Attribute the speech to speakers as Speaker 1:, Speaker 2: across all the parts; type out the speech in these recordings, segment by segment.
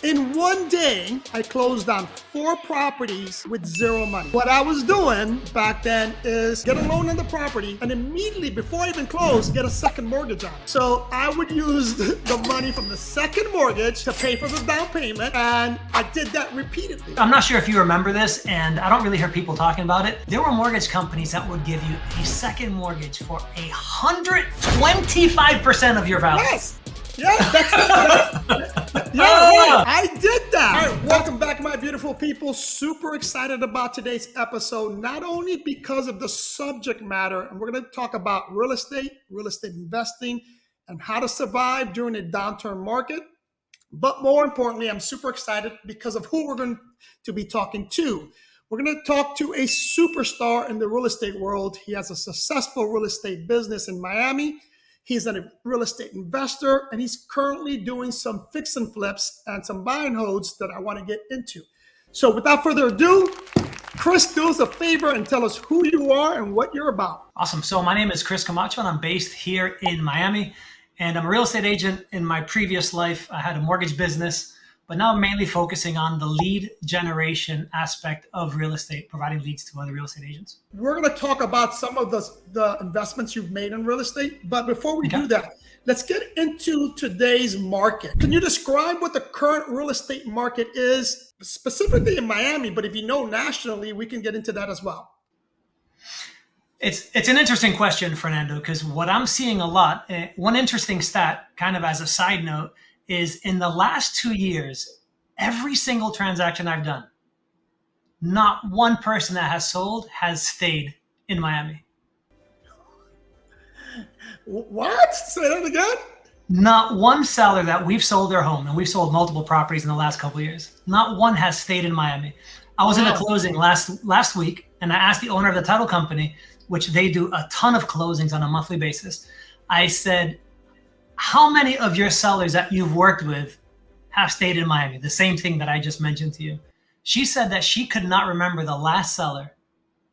Speaker 1: In one day, I closed on 4 properties with zero money. What I was doing back then is get a loan on the property and immediately, before I even close, get a second mortgage on it. So I would use the money from the second mortgage to pay for the down payment, and I did that repeatedly.
Speaker 2: I'm not sure if you remember this, and I don't really hear people talking about it. There were mortgage companies that would give you a second mortgage for 125% of your value.
Speaker 1: Yes. Yeah, that's right. I did that. All right, welcome back, my beautiful people. Super excited about today's episode, not only because of the subject matter, and we're going to talk about real estate investing, and how to survive during a downturn market. But more importantly, I'm super excited because of who we're going to be talking to. We're going to talk to a superstar in the real estate world. He has a successful real estate business in Miami. He's a real estate investor, and he's currently doing some fix and flips and some buy and holds that I want to get into. So without further ado, Chris, do us a favor and tell us who you are and what you're about.
Speaker 2: Awesome. So my name is Chris Camacho, and I'm based here in Miami. And I'm a real estate agent. In my previous life, I had a mortgage business, but now I'm mainly focusing on the lead generation aspect of real estate, providing leads to other real estate agents.
Speaker 1: We're going to talk about some of the investments you've made in real estate. But before we do that, let's get into today's market. Can you describe what the current real estate market is, specifically in Miami? But if you know nationally, we can get into that as well.
Speaker 2: It's an interesting question, Fernando, because what I'm seeing a lot, one interesting stat, kind of as a side note, is in the last 2 years, every single transaction I've done, not one person that has sold has stayed in Miami.
Speaker 1: What? Say that again?
Speaker 2: Not one seller that we've sold their home, and we've sold multiple properties in the last couple of years, not one has stayed in Miami. I was in a closing last week, and I asked the owner of the title company, which they do a ton of closings on a monthly basis. I said, how many of your sellers that you've worked with have stayed in Miami? The same thing that I just mentioned to you. She said that she could not remember the last seller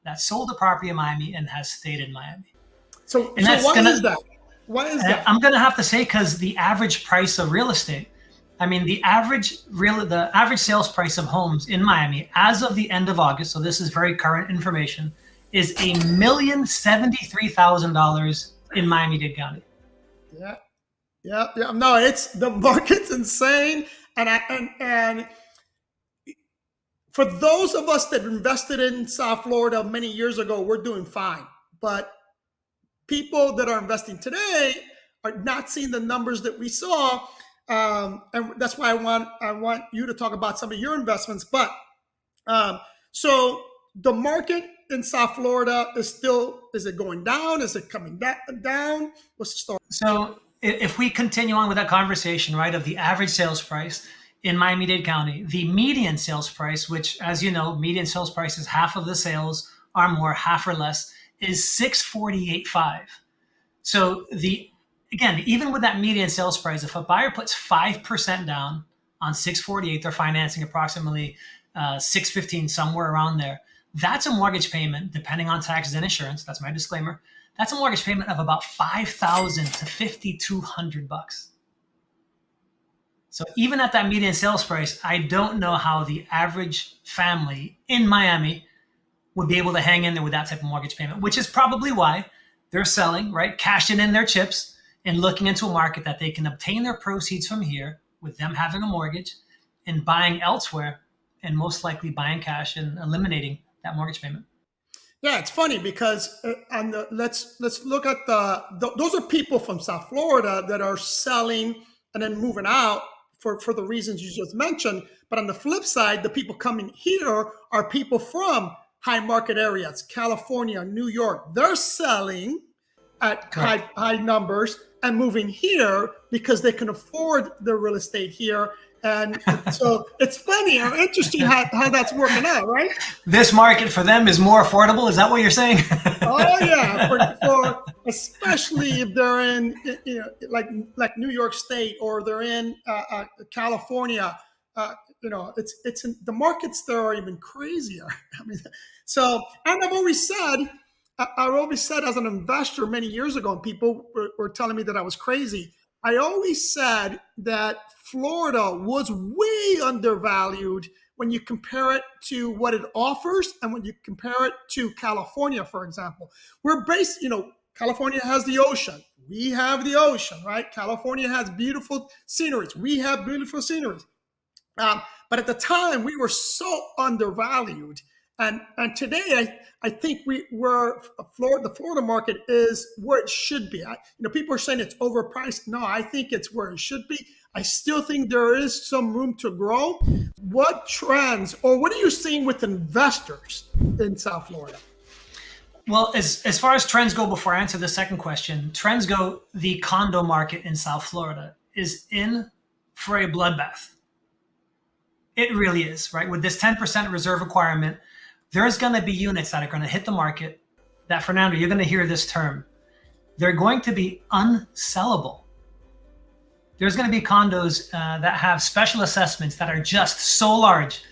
Speaker 2: that sold a property in Miami and has stayed in Miami.
Speaker 1: So why is that? Why is that?
Speaker 2: I'm going to have to say, because the average price of real estate, I mean, the average sales price of homes in Miami as of the end of August, so this is very current information, is $1,073,000 in Miami-Dade County.
Speaker 1: Yeah. No, it's the market's insane, and for those of us that invested in South Florida many years ago, we're doing fine. But people that are investing today are not seeing the numbers that we saw, and that's why I want you to talk about some of your investments. But so the market in South Florida is it going down? Is it coming down? What's the story?
Speaker 2: So if we continue on with that conversation, right, of the average sales price in Miami-Dade County, the median sales price, which, as you know, median sales price is half of the sales are more, half or less, is $648,500. So again, even with that median sales price, if a buyer puts 5% down on $648,000, they're financing approximately $615,000, somewhere around there. That's a mortgage payment, depending on taxes and insurance. That's my disclaimer. That's a mortgage payment of about $5,000 to $5,200. So even at that median sales price, I don't know how the average family in Miami would be able to hang in there with that type of mortgage payment, which is probably why they're selling, right? Cashing in their chips and looking into a market that they can obtain their proceeds from here with them having a mortgage and buying elsewhere, and most likely buying cash and eliminating that mortgage payment.
Speaker 1: Yeah, it's funny because let's look at those are people from South Florida that are selling and then moving out for the reasons you just mentioned. But on the flip side, the people coming here are people from high market areas, California, New York. They're selling at high numbers and moving here because they can afford the real estate here. And so it's funny or interesting how that's working out, right?
Speaker 2: This market for them is more affordable. Is that what you're saying?
Speaker 1: Oh yeah, for especially if they're in like New York State, or they're in California. It's in, the markets there are even crazier. I mean, so, and I've always said as an investor many years ago, and people were telling me that I was crazy. I always said that Florida was way undervalued when you compare it to what it offers and when you compare it to California, for example. We're based, California has the ocean. We have the ocean, right? California has beautiful sceneries. We have beautiful sceneries. But at the time, we were so undervalued. And today, I think the Florida market is where it should be. People are saying it's overpriced. No, I think it's where it should be. I still think there is some room to grow. What trends, or what are you seeing with investors in South Florida?
Speaker 2: Well, as far as trends go, before I answer the second question, trends go, the condo market in South Florida is in for a bloodbath. It really is, right? With this 10% reserve requirement, there's going to be units that are going to hit the market that, Fernando, you're going to hear this term. They're going to be unsellable. There's going to be condos that have special assessments that are just so large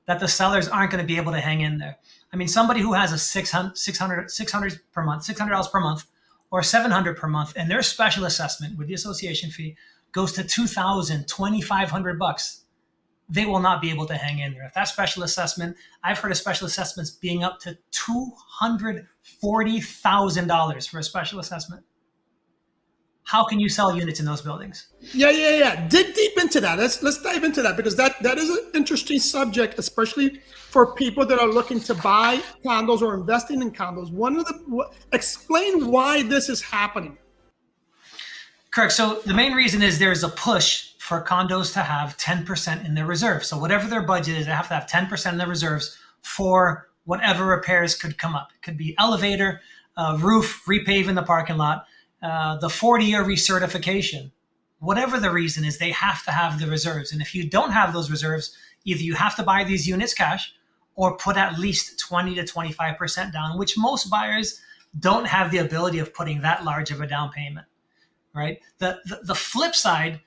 Speaker 2: that the sellers aren't going to be able to hang in there. I mean, somebody who has a $600 per month, $600 per month, or $700 per month, and their special assessment with the association fee goes to $2,000, $2,500. They will not be able to hang in there. If that special assessment, I've heard of special assessments being up to $240,000 for a special assessment. How can you sell units in those buildings?
Speaker 1: Yeah. Dig deep into that. Let's dive into that, because that is an interesting subject, especially for people that are looking to buy condos or investing in condos. Explain why this is happening.
Speaker 2: Correct. So the main reason is there's a push for condos to have 10% in their reserves. So whatever their budget is, they have to have 10% in their reserves for whatever repairs could come up. It could be elevator, roof, repaving the parking lot, the 40-year recertification. Whatever the reason is, they have to have the reserves. And if you don't have those reserves, either you have to buy these units cash or put at least 20 to 25% down, which most buyers don't have the ability of putting that large of a down payment. Right. The flip side,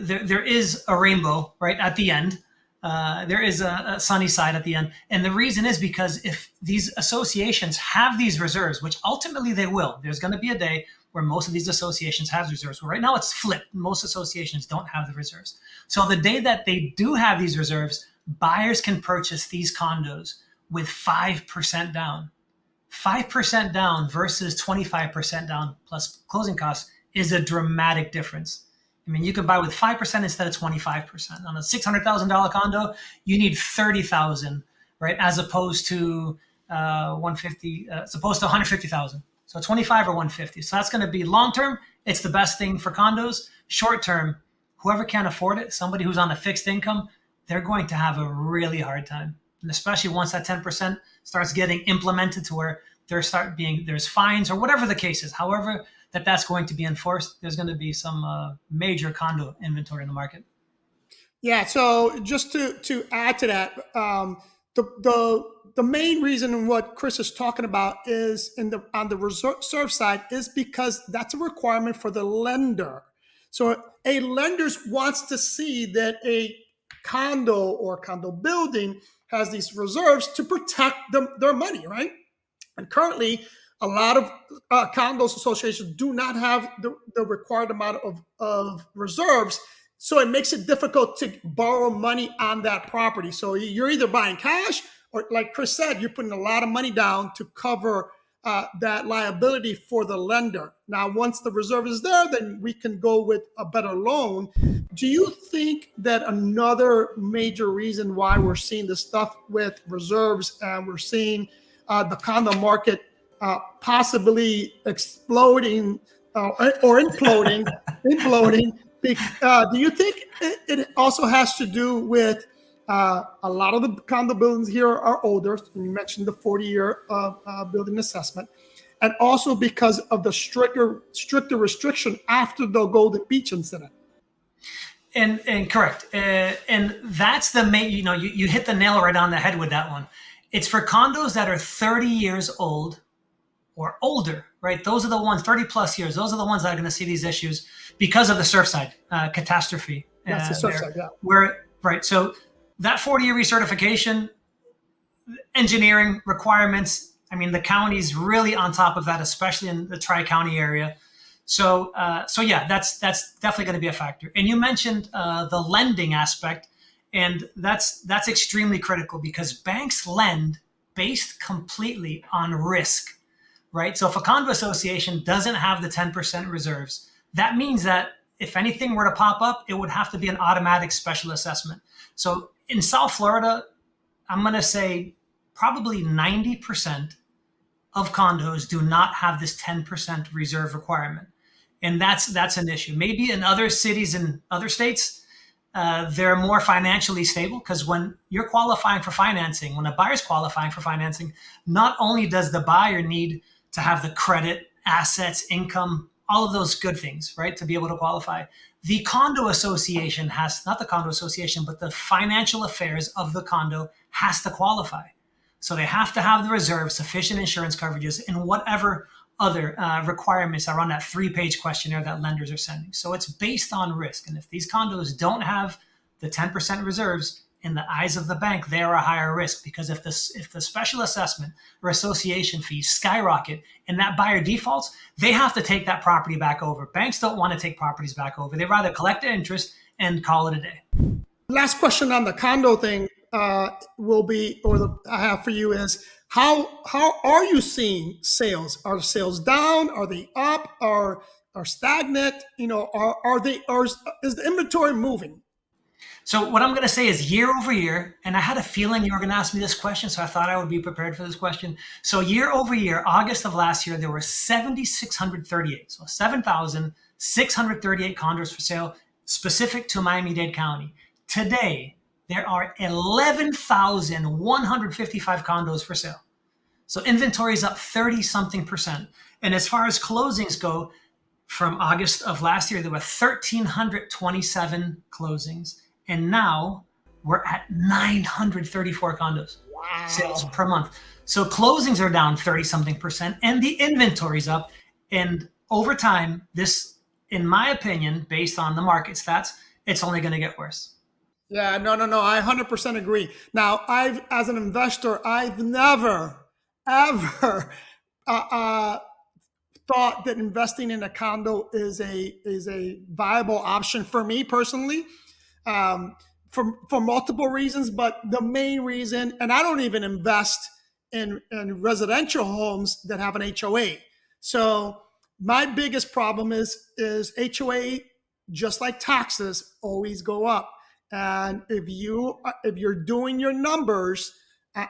Speaker 2: there is a rainbow right at the end. There is a sunny side at the end. And the reason is because if these associations have these reserves, which ultimately they will, there's going to be a day where most of these associations have reserves. Well, right now it's flipped. Most associations don't have the reserves. So the day that they do have these reserves, buyers can purchase these condos with 5% down. 5% down versus 25% down plus closing costs is a dramatic difference. I mean, you can buy with 5% instead of 25%. On a $600,000 condo, you need $30,000, right? As opposed to 150, as opposed to 150,000. So 25 or 150. So that's going to be long term. It's the best thing for condos. Short term, whoever can't afford it, somebody who's on a fixed income, they're going to have a really hard time. And especially once that 10% starts getting implemented to where there's fines or whatever the case is. However, that's going to be enforced, there's going to be some major condo inventory in the market.
Speaker 1: Yeah. So just to add to that, the main reason what Chris is talking about is on the reserve side is because that's a requirement for the lender. So a lender wants to see that a condo or condo building has these reserves to protect their money, right? And currently, a lot of condos associations do not have the required amount of reserves. So it makes it difficult to borrow money on that property. So you're either buying cash or, like Chris said, you're putting a lot of money down to cover that liability for the lender. Now, once the reserve is there, then we can go with a better loan. Do you think that another major reason why we're seeing this stuff with reserves and we're seeing the condo market possibly exploding or imploding, do you think it also has to do with a lot of the condo buildings here are older? You mentioned the 40-year building assessment, and also because of the stricter restriction after the Golden Beach incident.
Speaker 2: And correct. And that's the main, you hit the nail right on the head with that one. It's for condos that are 30 years old or older, right? Those are the ones, 30 plus years. Those are the ones that are going to see these issues because of the Surfside catastrophe.
Speaker 1: That's the Surfside, yeah.
Speaker 2: Right. So that 40-year recertification, engineering requirements, I mean, the county's really on top of that, especially in the Tri-County area. So yeah, that's definitely going to be a factor. And you mentioned the lending aspect, and that's extremely critical because banks lend based completely on risk, right? So if a condo association doesn't have the 10% reserves, that means that if anything were to pop up, it would have to be an automatic special assessment. So in South Florida, I'm going to say probably 90% of condos do not have this 10% reserve requirement. And that's an issue. Maybe in other cities and other states, they're more financially stable because when you're qualifying for financing, when a buyer's qualifying for financing, not only does the buyer need to have the credit, assets, income, all of those good things, right, to be able to qualify. The condo association has, not the condo association, but the financial affairs of the condo has to qualify. So they have to have the reserves, sufficient insurance coverages, and whatever other requirements are on that 3-page questionnaire that lenders are sending. So it's based on risk. And if these condos don't have the 10% reserves, in the eyes of the bank, they are a higher risk because if the special assessment or association fees skyrocket and that buyer defaults, they have to take that property back over. Banks don't want to take properties back over. They rather collect the interest and call it a day.
Speaker 1: Last question on the condo thing I have for you is how are you seeing sales? Are sales down? Are they up? Are stagnant? Is the inventory moving?
Speaker 2: So what I'm going to say is year over year, and I had a feeling you were going to ask me this question, so I thought I would be prepared for this question. So year over year, August of last year, there were 7,638, so 7,638 condos for sale specific to Miami-Dade County. Today, there are 11,155 condos for sale. So inventory is up 30-something%. And as far as closings go, from August of last year, there were 1,327 closings. And now we're at 934 condos sales per month. So closings are down 30-something%, and the inventory's up. And over time, this, in my opinion, based on the market stats, it's only going to get worse.
Speaker 1: Yeah, no. I 100% agree. Now, as an investor, I've never, ever thought that investing in a condo is a viable option for me personally, for multiple reasons. But the main reason, and I don't even invest in residential homes that have an HOA. So my biggest problem is HOA, just like taxes, always go up. And if you're doing your numbers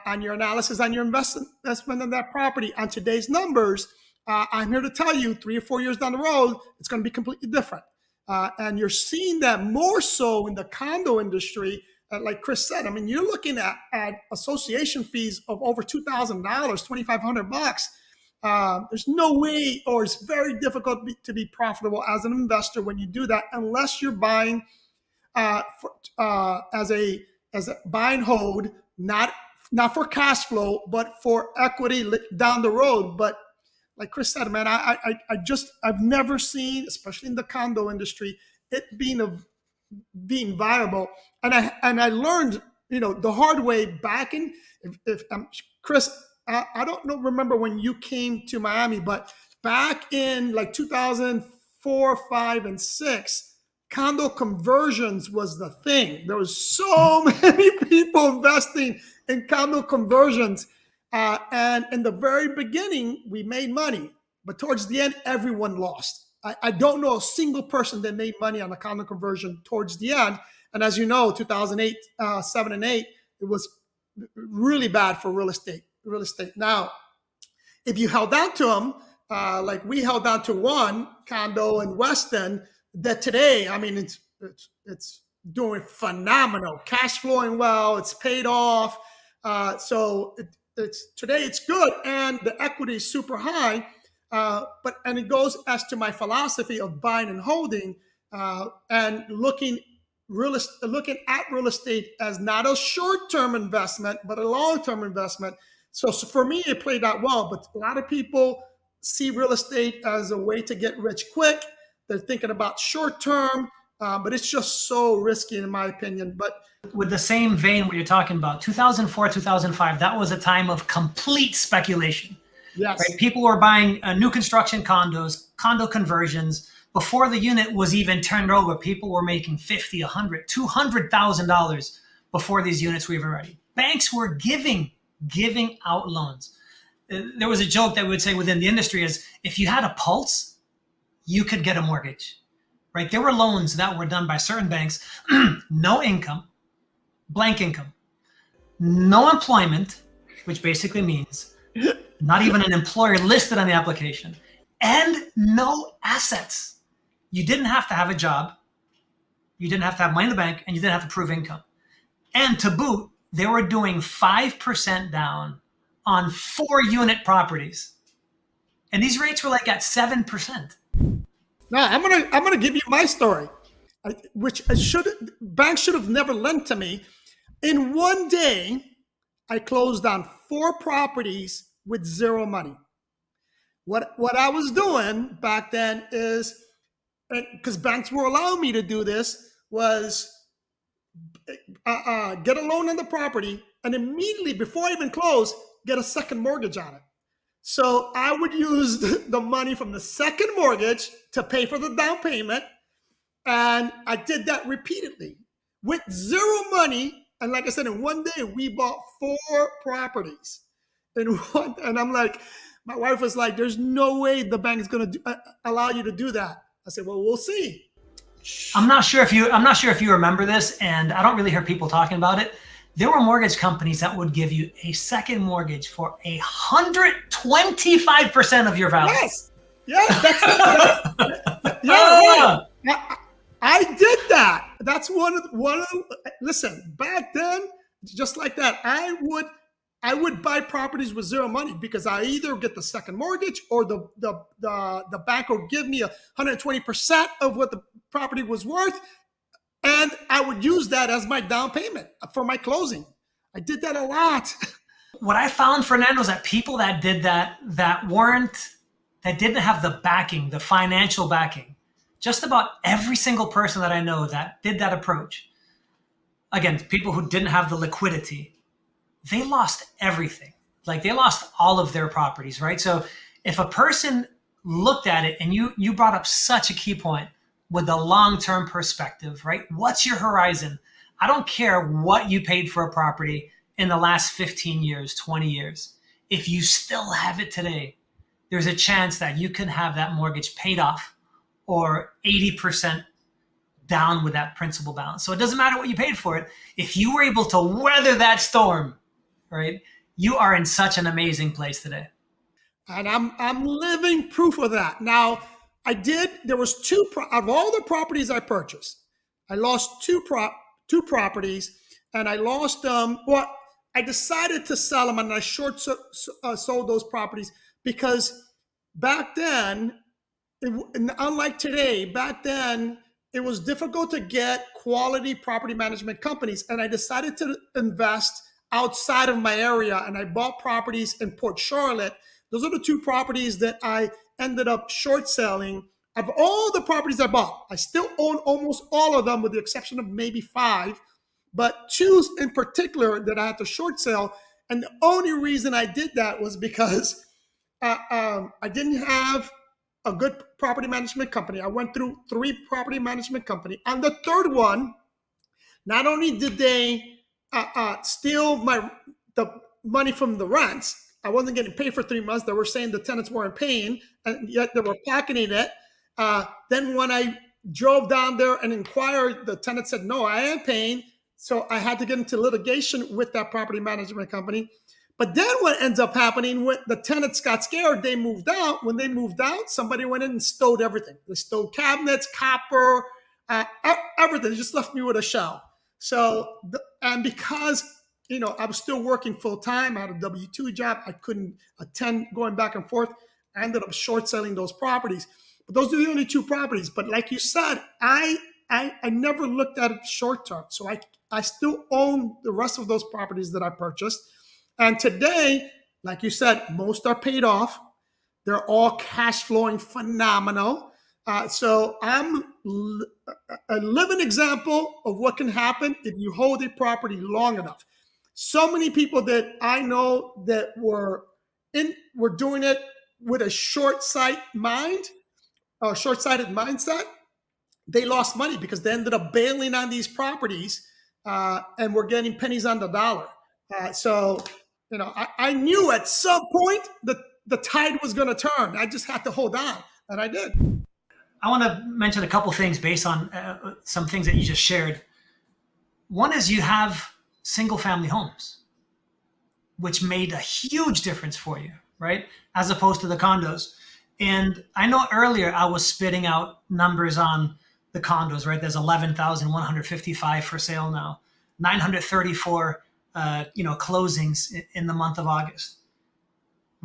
Speaker 1: on your analysis on your investment in that property on today's numbers, I'm here to tell you 3 or 4 years down the road, it's going to be completely different. And you're seeing that more so in the condo industry. Like Chris said, I mean, you're looking at association fees of over $2,000, $2,500. There's no way, or it's very difficult to be profitable as an investor when you do that, unless you're buying as a buy and hold, not for cash flow, but for equity down the road. But like Chris said, man, I've never seen, especially in the condo industry, it being viable. And I learned, the hard way back in, if Chris, I don't remember when you came to Miami, but back in like 2004, 5, and 6, condo conversions was the thing. There was so many people investing in condo conversions. And in the very beginning, we made money. But towards the end, everyone lost. I don't know a single person that made money on a condo conversion towards the end. And as you know, 2008, 7, and 8, it was really bad for real estate. Now, if you held on to them, like we held on to one condo in Weston, that today, I mean, it's doing phenomenal, cash flowing well, it's paid off. So today it's good, and the equity is super high. And it goes as to my philosophy of buying and holding, and looking at real estate as not a short-term investment, but a long-term investment. So for me, it played out well. But a lot of people see real estate as a way to get rich quick. They're thinking about short-term, but it's just so risky, in my opinion. But
Speaker 2: with the same vein, what you're talking about, 2004, 2005, that was a time of complete speculation.
Speaker 1: Yes.
Speaker 2: right? People were buying new construction condos, condo conversions. Before the unit was even turned over, people were making $50, $100, $200,000 before these units were even ready. Banks were giving out loans. There was a joke that we would say within the industry is if you had a pulse, you could get a mortgage, right? There were loans that were done by certain banks, no income, blank income, no employment, which basically means not even an employer listed on the application, and no assets. You didn't have to have a job, you didn't have to have money in the bank, and you didn't have to prove income. And to boot, they were doing 5% down on 4-unit properties. And these rates were like at 7%.
Speaker 1: Now I'm gonna give you my story, which banks should have never lent to me. In one day, I closed on 4 properties with zero money. What I was doing back then is, because banks were allowing me to do this, was get a loan on the property and immediately before I even close, get a second mortgage on it. So I would use the money from the second mortgage to pay for the down payment. And I did that repeatedly with zero money. And like I said, in one day, we bought 4 properties. And I'm like, my wife was like, there's no way the bank is going to allow you to do that. I said, well, we'll see.
Speaker 2: I'm not sure if you remember this, and I don't really hear people talking about it. There were mortgage companies that would give you a second mortgage for 125% of your value.
Speaker 1: Yes. Yes. Yeah. I did that. That's one of listen, back then, just like that, I would buy properties with zero money because I either get the second mortgage or the bank will give me 120% of what the property was worth. And I would use that as my down payment for my closing. I did that a lot.
Speaker 2: What I found, Fernando, is that people that did that didn't have the backing, the financial backing. Just about every single person that I know that did that approach, again, people who didn't have the liquidity, they lost everything. Like they lost all of their properties, right? So if a person looked at it, and you brought up such a key point with the long-term perspective, right? What's your horizon? I don't care what you paid for a property in the last 15 years, 20 years. If you still have it today, there's a chance that you can have that mortgage paid off or 80% down with that principal balance. So it doesn't matter what you paid for it. If you were able to weather that storm, right, you are in such an amazing place today.
Speaker 1: And I'm living proof of that. Now, there was of all the properties I purchased, I lost two properties, and I lost them. Well, I decided to sell them, and I sold those properties because back then, unlike today, back then it was difficult to get quality property management companies, and I decided to invest outside of my area, and I bought properties in Port Charlotte. Those are the 2 properties that I ended up short selling. Of all the properties I bought, I still own almost all of them with the exception of maybe 5, but 2 in particular that I had to short sell. And the only reason I did that was because I didn't have a good property management company. I went through 3 property management company. On the third one, not only did they steal the money from the rents, I wasn't getting paid for 3 months. They were saying the tenants weren't paying, and yet they were pocketing it. Then when I drove down there and inquired, the tenant said, no, I am paying. So I had to get into litigation with that property management company. But then what ends up happening, when the tenants got scared, they moved out. When they moved out, somebody went in and stole everything. They stole cabinets, copper, everything. They just left me with a shell. So, and because I was still working full time. I had a W-2 job. I couldn't attend going back and forth. I ended up short selling those properties. But those are the only 2 properties. But like you said, I never looked at it short term. So I still own the rest of those properties that I purchased. And today, like you said, most are paid off. They're all cash flowing phenomenal. So I'm a living example of what can happen if you hold a property long enough. So many people that I know that were were doing it with a short-sighted mind or short-sighted mindset, they lost money because they ended up bailing on these properties and were getting pennies on the dollar. So, I knew at some point that the tide was going to turn. I just had to hold on, and I did.
Speaker 2: I want to mention a couple things based on some things that you just shared. One is you have single family homes, which made a huge difference for you, right? As opposed to the condos. And I know earlier I was spitting out numbers on the condos, right? There's 11,155 for sale now, 934, closings in the month of August.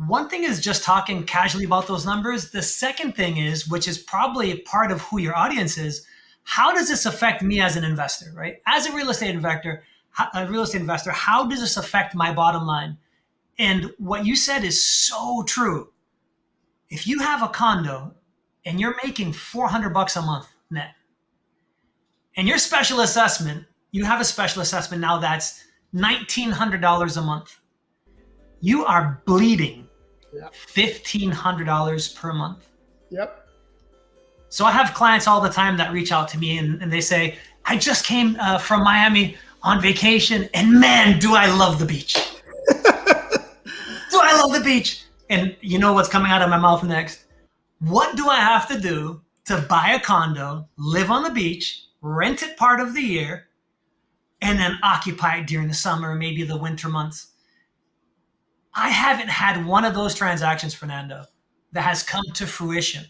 Speaker 2: One thing is just talking casually about those numbers. The second thing is, which is probably part of who your audience is, how does this affect me as an investor, right? As a real estate investor, how does this affect my bottom line? And what you said is so true. If you have a condo and you're making $400 a month net, and your special assessment, you have a special assessment now that's $1,900 a month, you are bleeding $1,500 per month.
Speaker 1: Yep.
Speaker 2: So I have clients all the time that reach out to me and they say, I just came from Miami on vacation and man, do I love the beach. Do I love the beach. And you know what's coming out of my mouth next? What do I have to do to buy a condo, live on the beach, rent it part of the year, and then occupy it during the summer, maybe the winter months? I haven't had one of those transactions, Fernando, that has come to fruition.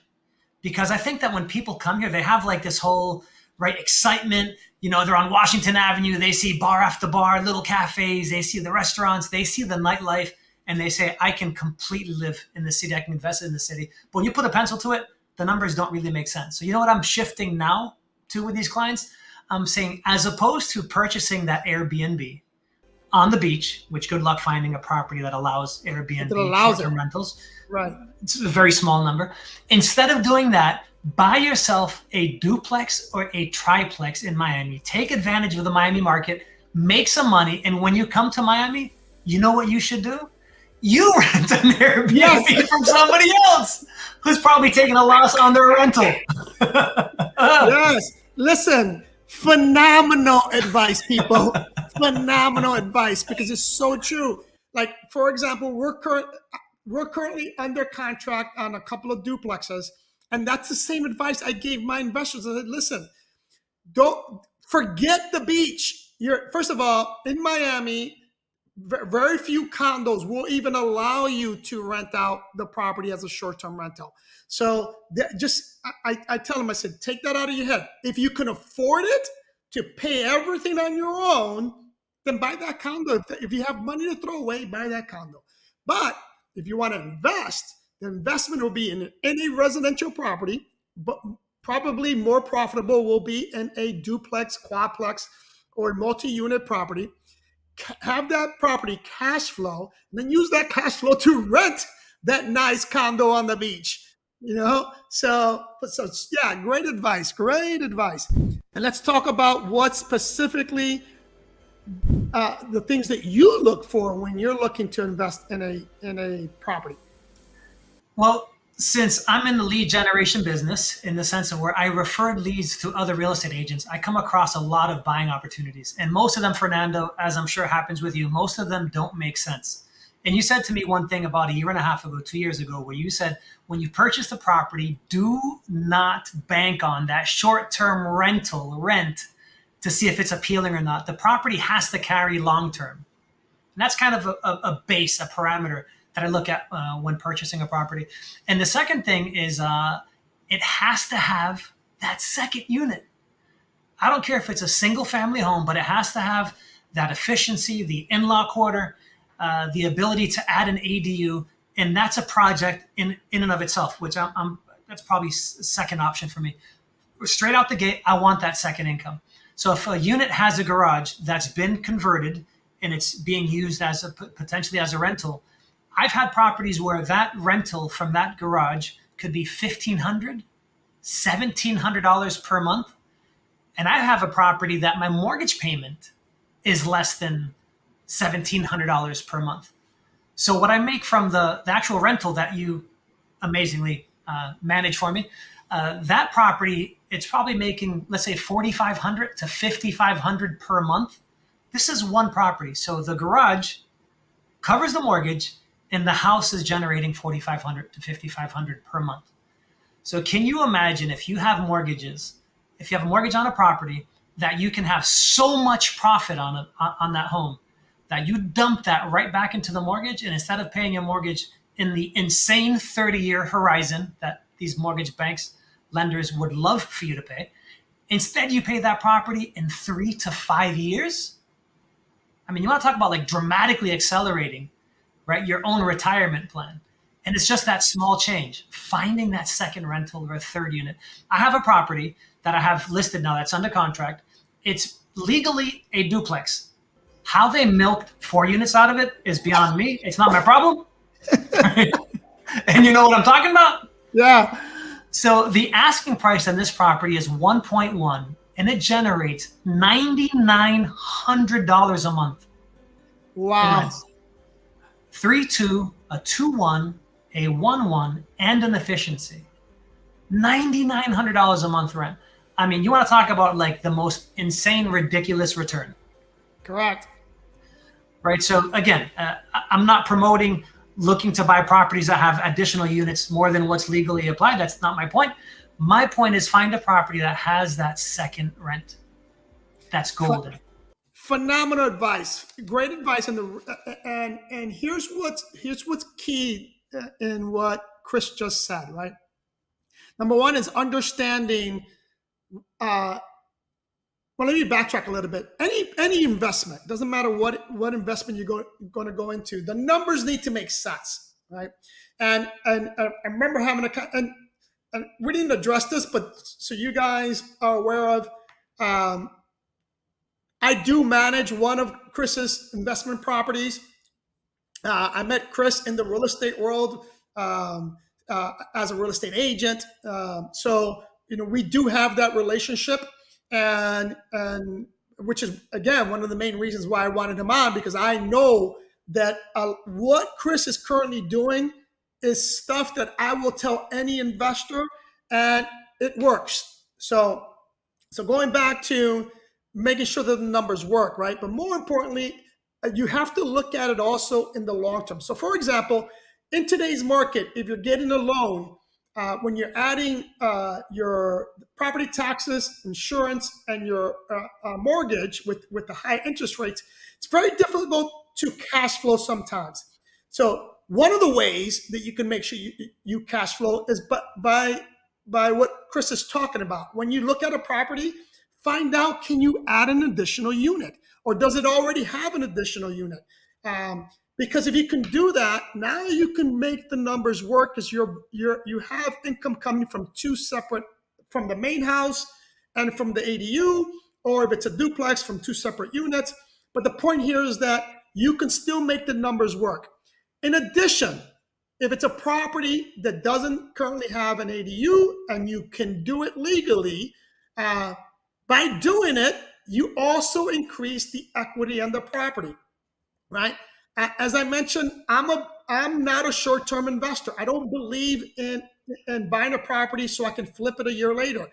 Speaker 2: Because I think that when people come here, they have like this whole excitement. They're on Washington Avenue. They see bar after bar, little cafes. They see the restaurants. They see the nightlife. And they say, I can completely live in the city. I can invest in the city. But when you put a pencil to it, the numbers don't really make sense. So you know what I'm shifting now to with these clients? I'm saying, as opposed to purchasing that Airbnb on the beach, which good luck finding a property that allows Airbnb short-term rentals.
Speaker 1: Right.
Speaker 2: It's a very small number. Instead of doing that, buy yourself a duplex or a triplex in Miami. Take advantage of the Miami market, make some money. And when you come to Miami, you know what you should do? You rent an Airbnb from somebody else who's probably taking a loss on their rental.
Speaker 1: Yes. Listen, phenomenal advice, people. Phenomenal advice, because it's so true. Like, for example, we're currently under contract on a couple of duplexes, and that's the same advice I gave my investors. I said, listen, don't forget the beach. First of all, in Miami, very few condos will even allow you to rent out the property as a short-term rental. So I tell them, I said, take that out of your head. If you can afford it to pay everything on your own, then buy that condo. If you have money to throw away, buy that condo. But if you want to invest, the investment will be in any residential property, but probably more profitable will be in a duplex, quadplex, or multi-unit property. Have that property cash flow, and then use that cash flow to rent that nice condo on the beach. So yeah, great advice. And let's talk about what specifically the things that you look for when you're looking to invest in a property.
Speaker 2: Well, since I'm in the lead generation business, in the sense of where I refer leads to other real estate agents, I come across a lot of buying opportunities. And most of them, Fernando, as I'm sure happens with you, most of them don't make sense. And you said to me one thing about a year and a half ago, 2 years ago, where you said, when you purchase the property, do not bank on that short-term rent to see if it's appealing or not. The property has to carry long-term. And that's kind of a base, a parameter that I look at when purchasing a property. And the second thing is it has to have that second unit. I don't care if it's a single family home, but it has to have that efficiency, the in-law quarter, the ability to add an ADU. And that's a project in and of itself, which that's probably second option for me. Straight out the gate, I want that second income. So if a unit has a garage that's been converted and it's being used as potentially as a rental, I've had properties where that rental from that garage could be $1,500, $1,700 per month. And I have a property that my mortgage payment is less than $1,700 per month. So what I make from the actual rental that you amazingly manage for me, that property, it's probably making, let's say, 4,500 to 5,500 per month. This is one property. So the garage covers the mortgage and the house is generating 4,500 to 5,500 per month. So can you imagine if you have mortgages, if you have a mortgage on a property, that you can have so much profit on that home that you dump that right back into the mortgage, and instead of paying your mortgage in the insane 30-year horizon that these mortgage banks lenders would love for you to pay, instead you pay that property in 3 to 5 years. I mean, you want to talk about like dramatically accelerating, right? Your own retirement plan. And it's just that small change, finding that second rental or a third unit. I have a property that I have listed now that's under contract. It's legally a duplex. How they milked 4 units out of it is beyond me. It's not my problem. And you know what I'm talking about?
Speaker 1: Yeah.
Speaker 2: So the asking price on this property is 1.1 and it generates $9,900 a month in
Speaker 1: Wow.
Speaker 2: rents. 3-2, a 2-1, a 1-1, and an efficiency. $9,900 a month rent. I mean, you want to talk about like the most insane, ridiculous return,
Speaker 1: Correct.
Speaker 2: right? So again, I'm not promoting looking to buy properties that have additional units more than what's legally applied. That's not my point. My point is find a property that has that second rent. That's golden.
Speaker 1: Phenomenal advice, great advice. And here's what's key in what Chris just said. Right. Number one is understanding. Uh, well, let me backtrack a little bit. Any investment, doesn't matter what investment you're going to go into, the numbers need to make sense, right? And I remember having and we didn't address this, but so you guys are aware of. Um, I do manage one of Chris's investment properties. I met Chris in the real estate world as a real estate agent. So we do have that relationship, and which is again one of the main reasons why I wanted him on, because I know that what Chris is currently doing is stuff that I will tell any investor, and it works. So going back to making sure that the numbers work, right? But more importantly, you have to look at it also in the long term. So, for example, in today's market, if you're getting a loan, when you're adding your property taxes, insurance, and your mortgage with the high interest rates, it's very difficult to cash flow sometimes. So, one of the ways that you can make sure you cash flow is by what Chris is talking about. When you look at a property, find out, can you add an additional unit, or does it already have an additional unit? Because if you can do that, now you can make the numbers work, because you have income coming from two separate, from the main house and from the ADU, or if it's a duplex, from two separate units. But the point here is that you can still make the numbers work. In addition, if it's a property that doesn't currently have an ADU and you can do it legally, by doing it, you also increase the equity on the property, right? As I mentioned, I'm not a short-term investor. I don't believe in buying a property so I can flip it a year later.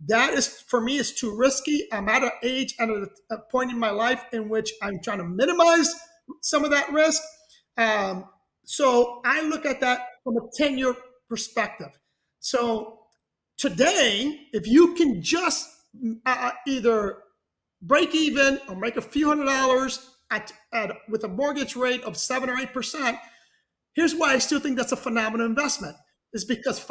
Speaker 1: That is, for me, is too risky. I'm at an age and at a point in my life in which I'm trying to minimize some of that risk. So I look at that from a 10-year perspective. So today, if you can just either break even or make a few $100s with a mortgage rate of 7 or 8%, here's why I still think that's a phenomenal investment. Is because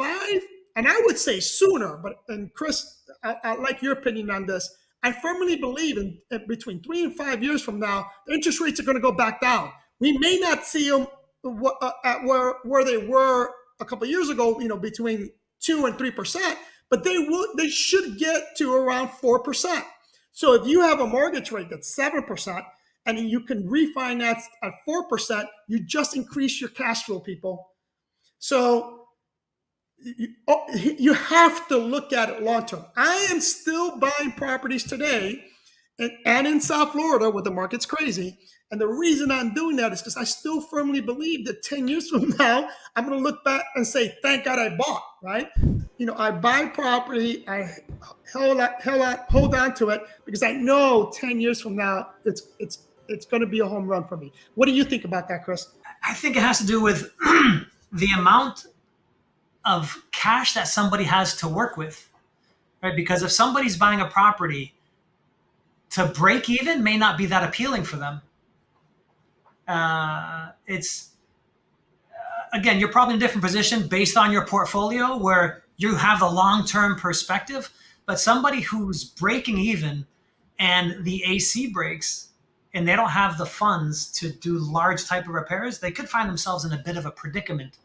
Speaker 1: and I would say sooner, and Chris, I like your opinion on this. I firmly believe in between 3 and 5 years from now, the interest rates are going to go back down. We may not see them at where they were a couple of years ago, between 2 and 3%, but they should get to around 4%. So if you have a mortgage rate that's 7% and you can refinance at 4%, you just increase your cash flow, people. So you have to look at it long term. I am still buying properties today, and in South Florida where the market's crazy. And the reason I'm doing that is because I still firmly believe that 10 years from now, I'm going to look back and say, thank God I bought, right? I buy property, I hold on to it because I know 10 years from now, it's going to be a home run for me. What do you think about that, Chris?
Speaker 2: I think it has to do with the amount of cash that somebody has to work with, right? Because if somebody's buying a property, to break even may not be that appealing for them. It's again, you're probably in a different position based on your portfolio where you have the long-term perspective. But somebody who's breaking even and the AC breaks and they don't have the funds to do large type of repairs, they could find themselves in a bit of a predicament.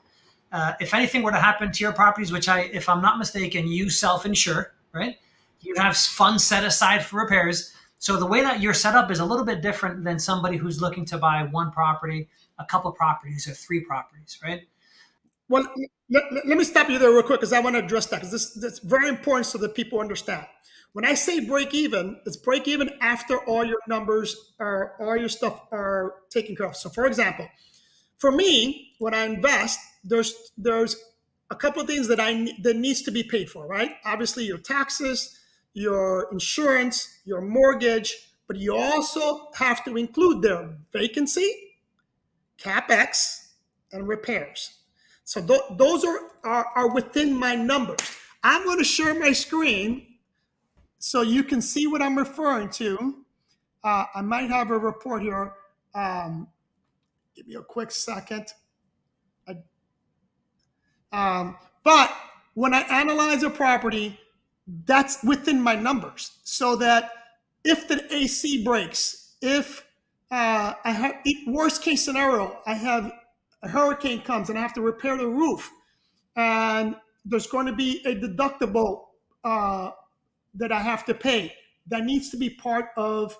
Speaker 2: If anything were to happen to your properties, which if I'm not mistaken, you self-insure, right? You have funds set aside for repairs. So the way that you're set up is a little bit different than somebody who's looking to buy one property, a couple properties, or three properties, right?
Speaker 1: Well, let me stop you there real quick because I want to address that because that's very important so that people understand. When I say break even, it's break even after all your numbers or all your stuff are taken care of. So, for example, for me, when I invest, there's a couple of things that needs to be paid for, right? Obviously, your taxes, your insurance, your mortgage, but you also have to include their vacancy, capex, and repairs. So those are within my numbers. I'm going to share my screen so you can see what I'm referring to. I might have a report here. Give me a quick second. But when I analyze a property, that's within my numbers. So that if the AC breaks, if I have worst case scenario, I have a hurricane comes and I have to repair the roof, and there's going to be a deductible that I have to pay. That needs to be part of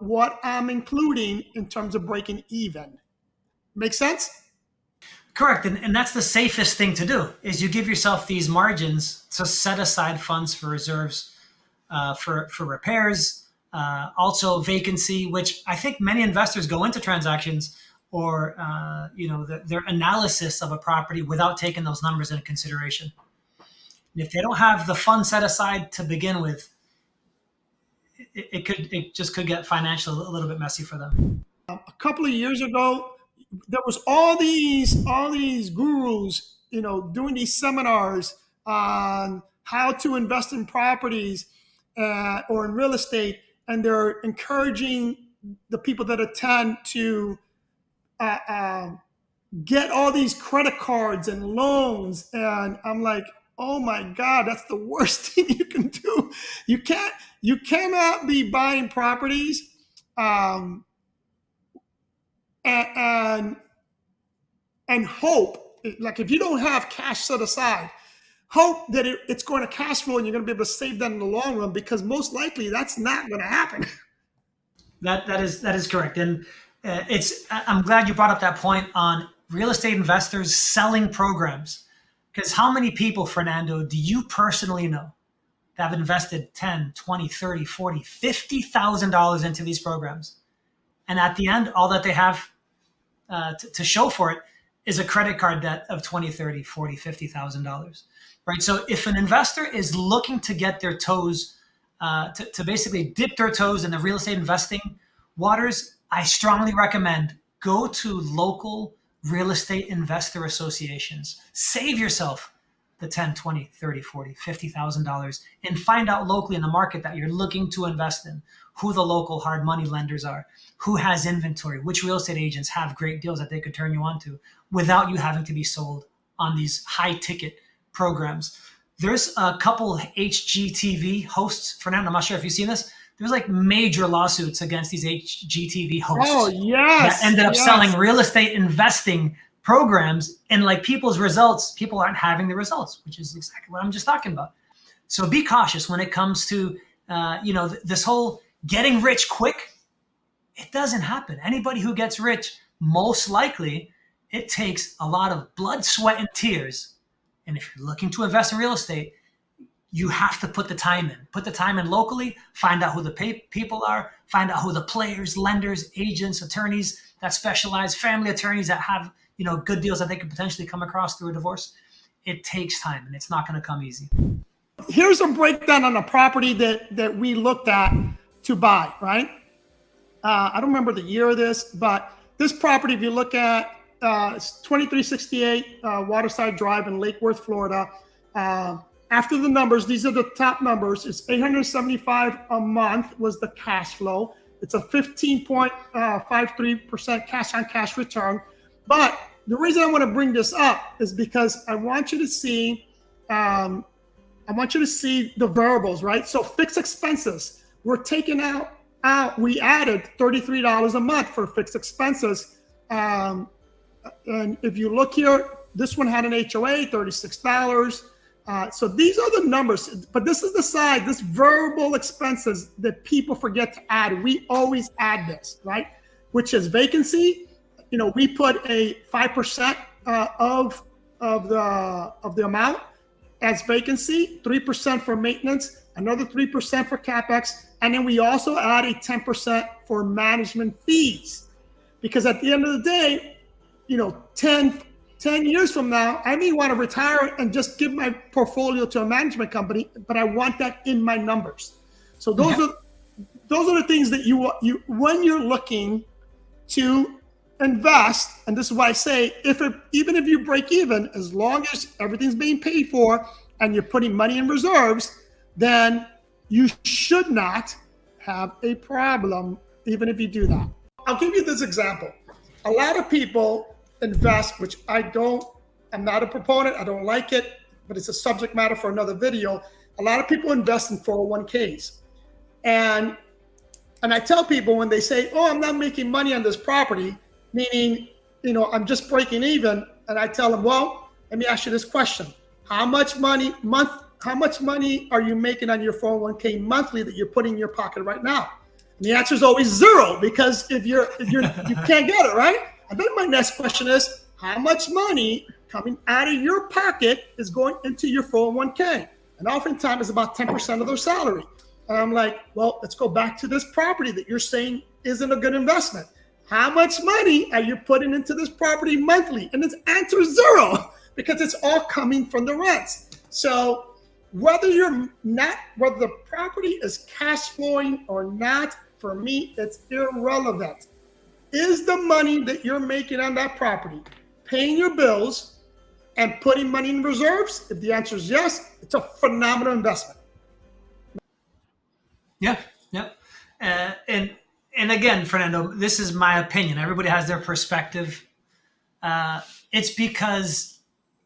Speaker 1: what I'm including in terms of breaking even. Make sense?
Speaker 2: Correct. And that's the safest thing to do is you give yourself these margins to set aside funds for reserves, for repairs, also vacancy, which I think many investors go into transactions or their analysis of a property without taking those numbers into consideration. And if they don't have the fund set aside to begin with, it just could get financially a little bit messy for them.
Speaker 1: A couple of years ago, there was all these gurus, doing these seminars on how to invest in properties or in real estate, and they're encouraging the people that attend to uh, uh, get all these credit cards and loans. And I'm like, oh my God, that's the worst thing you can do. You cannot be buying properties um, and and hope, like if you don't have cash set aside, hope that it's going to cash flow and you're going to be able to save that in the long run, because most likely that's not going to happen.
Speaker 2: That is correct, and I'm glad you brought up that point on real estate investors selling programs, because how many people, Fernando, do you personally know that have invested 10, 20, 30, 40, $50,000 into these programs, and at the end, all that they have to show for it is a credit card debt of 20, 30, 40, $50,000, right? So if an investor is looking to get their toes, to basically dip their toes in the real estate investing waters, I strongly recommend go to local real estate investor associations. Save yourself the 10, 20, 30, 40, $50,000 and find out locally in the market that you're looking to invest in who the local hard money lenders are, who has inventory, which real estate agents have great deals that they could turn you on to without you having to be sold on these high ticket programs. There's a couple HGTV hosts, Fernando, I'm not sure if you've seen this. There's like major lawsuits against these HGTV hosts
Speaker 1: Oh
Speaker 2: that
Speaker 1: yes,
Speaker 2: ended up
Speaker 1: yes.
Speaker 2: selling real estate investing programs, and like people's results, people aren't having the results, which is exactly what I'm just talking about. So be cautious when it comes to this whole getting rich quick. It doesn't happen. Anybody who gets rich, most likely, it takes a lot of blood, sweat, and tears. And if you're looking to invest in real estate, you have to put the time in. Put the time in locally, find out who the people are, find out who the players, lenders, agents, attorneys that specialize, family attorneys that have, good deals that they could potentially come across through a divorce. It takes time, and it's not going to come easy.
Speaker 1: Here's a breakdown on a property that we looked at to buy, right? I don't remember the year of this, but this property, if you look at, it's 2368 Waterside Drive in Lake Worth, Florida. After the numbers, these are the top numbers. It's $875 a month was the cash flow. It's a 15.53% cash on cash return. But the reason I want to bring this up is because I want you to see, the variables, right? So fixed expenses, we're taking out. We added $33 a month for fixed expenses. And if you look here, this one had an HOA, $36. So these are the numbers, but this is the side, this variable expenses that people forget to add. We always add this, right? Which is vacancy. We put a 5% of the amount as vacancy, 3% for maintenance, another 3% for CapEx, and then we also add a 10% for management fees. Because at the end of the day, 10 years from now, I may want to retire and just give my portfolio to a management company, but I want that in my numbers. So those are the things that you when you're looking to invest, and this is why I say, even if you break even, as long as everything's being paid for and you're putting money in reserves, then you should not have a problem, even if you do that. I'll give you this example. A lot of people invest, which I'm not a proponent, I don't like it, but it's a subject matter for another video. A lot of people invest in 401ks. And I tell people when they say, oh, I'm not making money on this property, meaning, I'm just breaking even. And I tell them, well, let me ask you this question. How much money are you making on your 401k monthly that you're putting in your pocket right now? And the answer is always zero, because if you can't get it, right? And then my next question is, how much money coming out of your pocket is going into your 401k? And oftentimes it's about 10% of their salary. And I'm like, well, let's go back to this property that you're saying isn't a good investment. How much money are you putting into this property monthly? And its answer is zero, because it's all coming from the rents. So whether the property is cash flowing or not, for me, it's irrelevant. Is the money that you're making on that property paying your bills and putting money in reserves? If the answer is yes, it's a phenomenal investment.
Speaker 2: Yeah. And again, Fernando, this is my opinion. Everybody has their perspective. It's because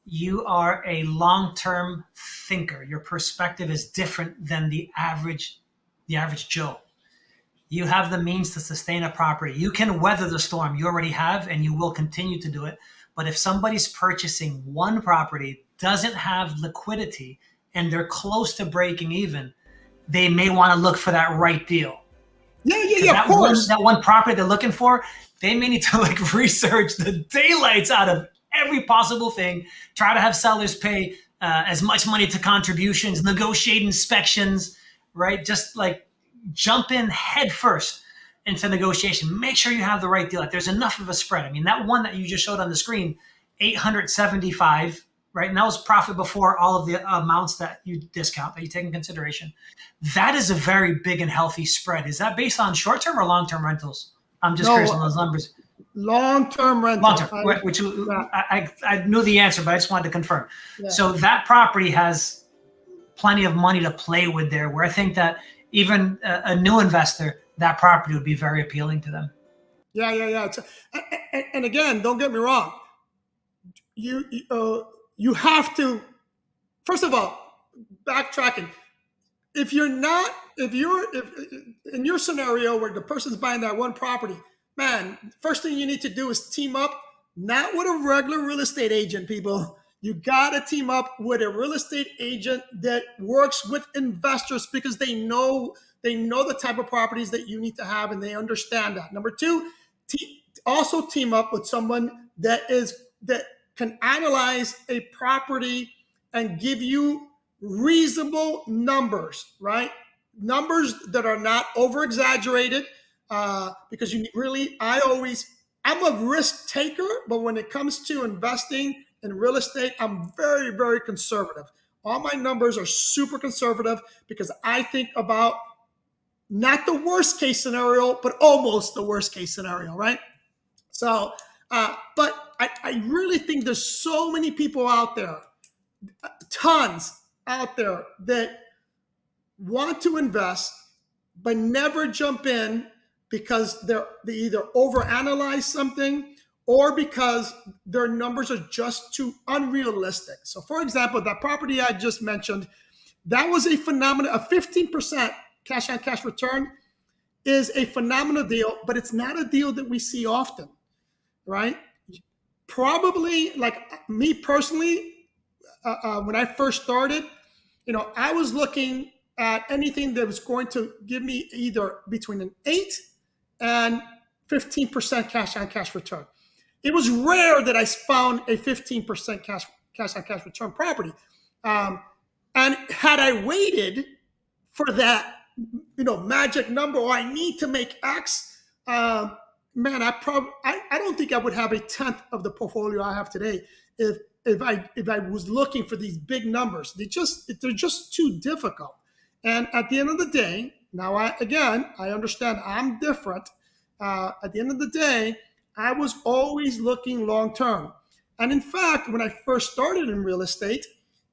Speaker 2: you are a long-term thinker. Your perspective is different than the average Joe. You have the means to sustain a property. You can weather the storm. You already have, and you will continue to do it. But if somebody's purchasing one property, doesn't have liquidity, and they're close to breaking even, they may want to look for that right deal.
Speaker 1: Yeah, of course.
Speaker 2: That one property they're looking for, they may need to research the daylights out of every possible thing, try to have sellers pay as much money to contributions, negotiate inspections, right? Just jump in head first into negotiation. Make sure you have the right deal. There's enough of a spread. I mean, that one that you just showed on the screen, 875, right? And that was profit before all of the amounts that you discount, that you take in consideration. That is a very big and healthy spread. Is that based on short-term or long-term rentals? I'm just curious on those numbers.
Speaker 1: Long-term rental.
Speaker 2: Long-term, which I knew the answer, but I just wanted to confirm. Yeah. So that property has plenty of money to play with there, where I think that even a new investor, that property would be very appealing to them.
Speaker 1: Yeah. And again, don't get me wrong. You have to, first of all, backtracking. If in your scenario where the person's buying that one property, man, first thing you need to do is team up, not with a regular real estate agent, people. You got to team up with a real estate agent that works with investors, because they know the type of properties that you need to have, and they understand that. Number two, also team up with someone that can analyze a property and give you reasonable numbers, right? Numbers that are not over exaggerated, because I'm a risk taker, but when it comes to investing in real estate, I'm very, very conservative. All my numbers are super conservative because I think about not the worst case scenario, but almost the worst case scenario, right? So, but I really think there's so many people out there, tons out there that want to invest but never jump in because they either overanalyze something or because their numbers are just too unrealistic. So, for example, that property I just mentioned, that was a phenomenal, a 15% cash on cash return is a phenomenal deal, but it's not a deal that we see often, right? Probably, like me personally, when I first started, I was looking at anything that was going to give me either between an 8 and 15% cash on cash return. It was rare that I found a 15% cash on cash return property. And had I waited for that, magic number, or I need to make X, man, I don't think I would have a tenth of the portfolio I have today if I was looking for these big numbers. They're just too difficult. And at the end of the day, now I understand I'm different. At the end of the day, I was always looking long term. And in fact, when I first started in real estate,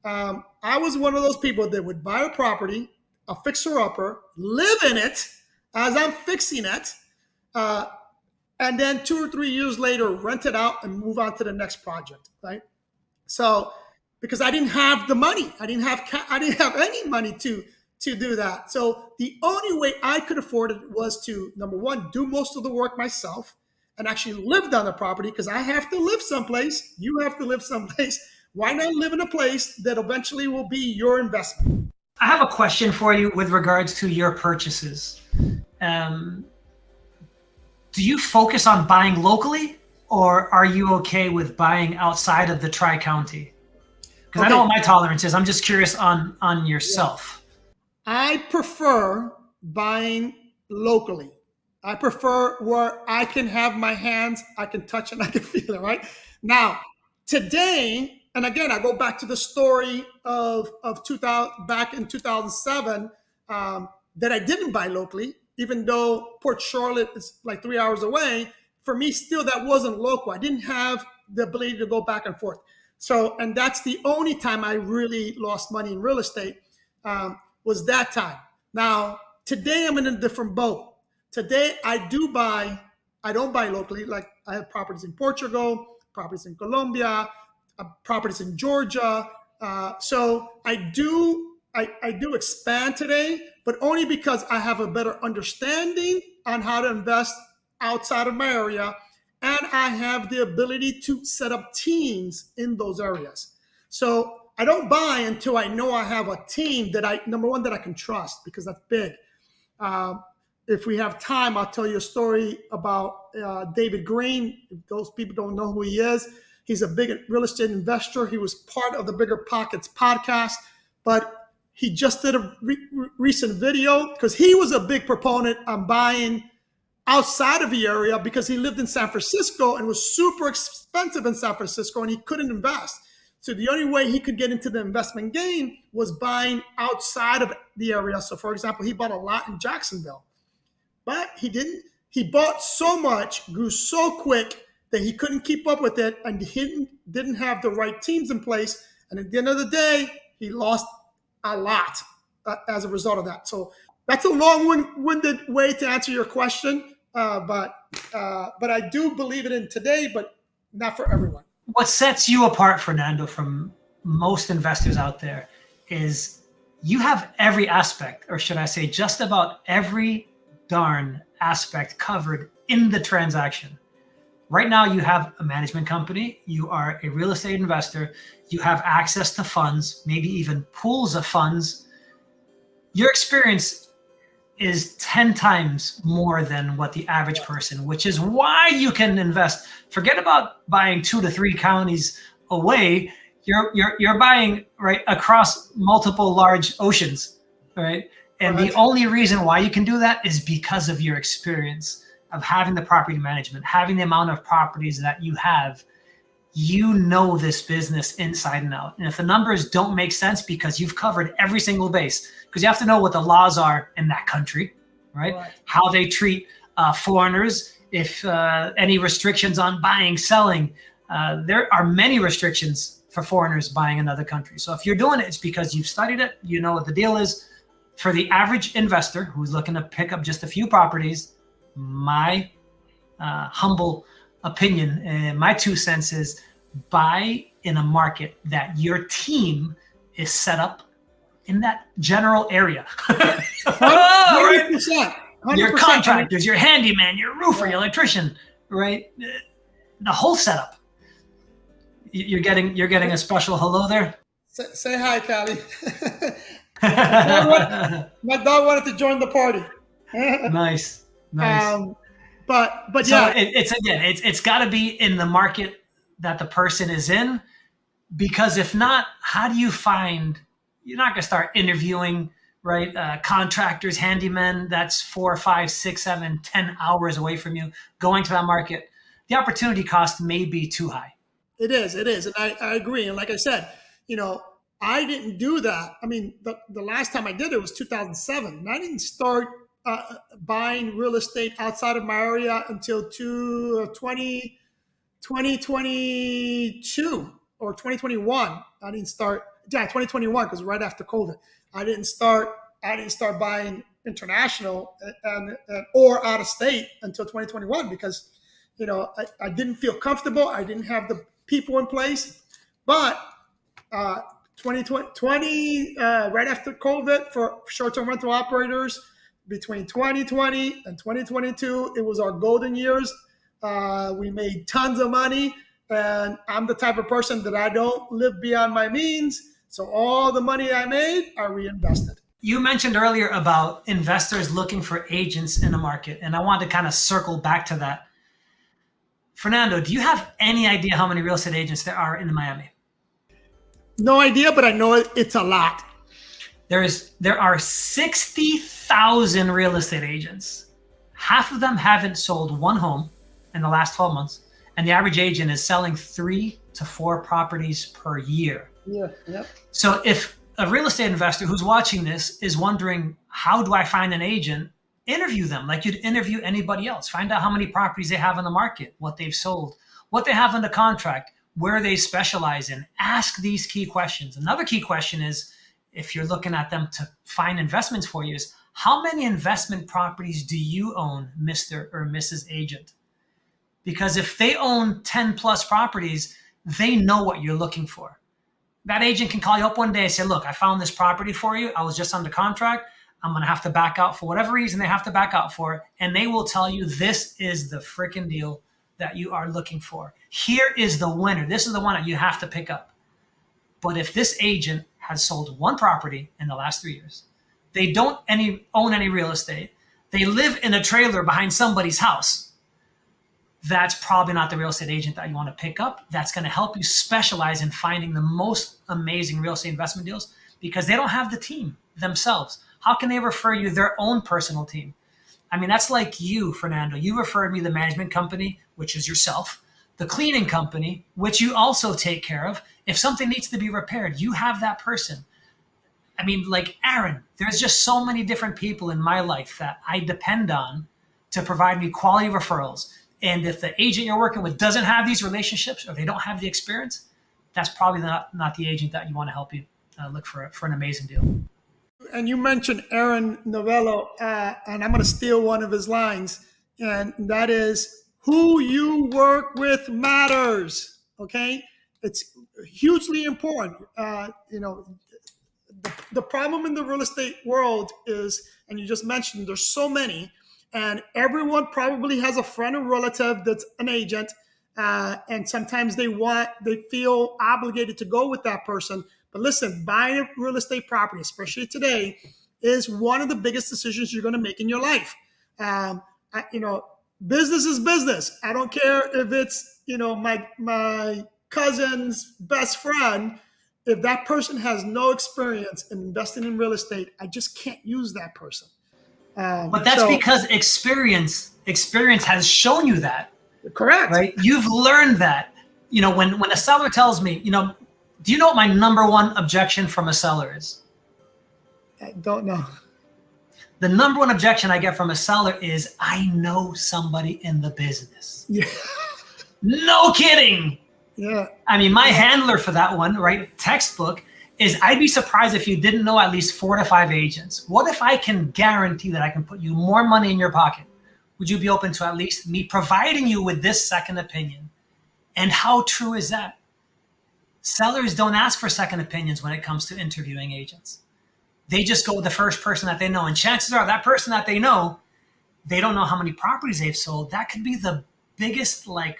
Speaker 1: I was one of those people that would buy a property, a fixer upper, live in it as I'm fixing it, and then 2 or 3 years later, rent it out and move on to the next project, right? So, because I didn't have the money, I didn't have any money to do that. So the only way I could afford it was to, number one, do most of the work myself and actually lived on the property, because I have to live someplace. You have to live someplace. Why not live in a place that eventually will be your investment?
Speaker 2: I have a question for you with regards to your purchases. Do you focus on buying locally, or are you okay with buying outside of the Tri-County? Because I know what my tolerance is. I'm just curious on yourself.
Speaker 1: I prefer buying locally. I prefer where I can have my hands, I can touch it, and I can feel it, right? Now, today, and again, I go back to the story of 2000, back in 2007, that I didn't buy locally, even though Port Charlotte is like 3 hours away. For me, still, that wasn't local. I didn't have the ability to go back and forth. So, and that's the only time I really lost money in real estate, was that time. Now, today I'm in a different boat. Today I don't buy locally. Like, I have properties in Portugal, properties in Colombia, properties in Georgia. So I do expand today, but only because I have a better understanding on how to invest outside of my area, and I have the ability to set up teams in those areas. So I don't buy until I know I have a team that number one, that I can trust, because that's big. If we have time, I'll tell you a story about David Green. If those people don't know who he is, he's a big real estate investor. He was part of the Bigger Pockets podcast, but he just did a recent video because he was a big proponent on buying outside of the area, because he lived in San Francisco and was super expensive in San Francisco and he couldn't invest. So the only way he could get into the investment game was buying outside of the area. So, for example, he bought a lot in Jacksonville, but he didn't. He bought so much, grew so quick that he couldn't keep up with it, and he didn't have the right teams in place. And at the end of the day, he lost a lot as a result of that. So that's a long-winded way to answer your question, but I do believe it in today, but not for everyone.
Speaker 2: What sets you apart, Fernando, from most investors out there is you have every aspect, or should I say just about every darn aspect covered in the transaction. Right now, you have a management company, you are a real estate investor, you have access to funds, maybe even pools of funds. Your experience is 10 times more than what the average person, which is why you can invest. Forget about buying 2 to 3 counties away. You're buying right across multiple large oceans, right? And the
Speaker 1: Correct.
Speaker 2: only reason why you can do that is because of your experience of having the property management, having the amount of properties that you have. You know this business inside and out. And if the numbers don't make sense because you've covered every single base, because you have to know what the laws are in that country, right?
Speaker 1: Correct.
Speaker 2: How they treat foreigners, if any restrictions on buying, selling. There are many restrictions for foreigners buying in other countries. So if you're doing it, it's because you've studied it. You know what the deal is. For the average investor who's looking to pick up just a few properties, my humble opinion and my 2 cents is buy in a market that your team is set up in that general area. Right?
Speaker 1: 100%.
Speaker 2: Your
Speaker 1: 100%.
Speaker 2: contractors, your handyman, your roofer, your electrician, right? The whole setup. You're getting a special hello there.
Speaker 1: Say hi, Callie. My dog wanted to join the party.
Speaker 2: Nice.
Speaker 1: But
Speaker 2: So
Speaker 1: yeah,
Speaker 2: it's got to be in the market that the person is in, because if not, how do you find? You're not going to start interviewing, right? Contractors, handymen. That's 4, 5, 6, 7, 10 hours away from you. Going to that market, the opportunity cost may be too high.
Speaker 1: it is. It is. And I agree. And like I said, I didn't do that. I mean, the last time I did it was 2007. And I didn't start buying real estate outside of my area until 2022 or 2021. I didn't start, 2021, because right after COVID. I didn't start buying international or out of state until 2021, because I didn't feel comfortable. I didn't have the people in place. But 2020, right after COVID, for short-term rental operators, between 2020 and 2022, it was our golden years. We made tons of money, and I'm the type of person that I don't live beyond my means. So all the money I made, I reinvested.
Speaker 2: You mentioned earlier about investors looking for agents in the market, and I wanted to kind of circle back to that. Fernando, do you have any idea how many real estate agents there are in Miami?
Speaker 1: No idea, but I know it's a lot.
Speaker 2: There are 60,000 real estate agents. Half of them haven't sold one home in the last 12 months, and the average agent is selling 3 to 4 properties per year.
Speaker 1: Yeah. Yep.
Speaker 2: So if a real estate investor who's watching this is wondering, how do I find an agent? Interview them like you'd interview anybody else. Find out how many properties they have on the market, what they've sold, what they have under contract, where they specialize in. Ask these key questions. Another key question is, if you're looking at them to find investments for you, is how many investment properties do you own, Mr. or Mrs. Agent? Because if they own 10 plus properties, they know what you're looking for. That agent can call you up one day and say, look, I found this property for you. I was just under contract. I'm going to have to back out for whatever reason they have to back out for. And they will tell you, this is the freaking deal that you are looking for. Here is the winner. This is the one that you have to pick up. But if this agent has sold one property in the last 3 years, they don't own any real estate, they live in a trailer behind somebody's house, that's probably not the real estate agent that you want to pick up. That's going to help you specialize in finding the most amazing real estate investment deals, because they don't have the team themselves. How can they refer you their own personal team? I mean, that's like you, Fernando. You referred me the management company, which is yourself, the cleaning company, which you also take care of. If something needs to be repaired, you have that person. I mean, like Aaron, there's just so many different people in my life that I depend on to provide me quality referrals. And if the agent you're working with doesn't have these relationships, or they don't have the experience, that's probably not the agent that you want to help you look for an amazing deal.
Speaker 1: And you mentioned Aaron Novello, and I'm going to steal one of his lines, and that is, who you work with matters. Okay, it's hugely important. The problem in the real estate world is, and you just mentioned, there's so many, and everyone probably has a friend or relative that's an agent, and sometimes they feel obligated to go with that person. But listen, buying a real estate property, especially today, is one of the biggest decisions you're going to make in your life. Business is business. I don't care if it's my cousin's best friend, if that person has no experience in investing in real estate, I just can't use that person.
Speaker 2: But that's because experience has shown you that,
Speaker 1: correct.
Speaker 2: right? You've learned that. When a seller tells me, do you know what my number one objection from a seller is?
Speaker 1: I don't know.
Speaker 2: The number one objection I get from a seller is, I know somebody in the business.
Speaker 1: Yeah.
Speaker 2: No kidding.
Speaker 1: Yeah.
Speaker 2: I mean, my handler for that one, right, textbook, is I'd be surprised if you didn't know at least 4 to 5 agents. What if I can guarantee that I can put you more money in your pocket? Would you be open to at least me providing you with this second opinion? And how true is that? Sellers don't ask for second opinions when it comes to interviewing agents. They just go with the first person that they know. And chances are that person that they know, they don't know how many properties they've sold. That could be the biggest loss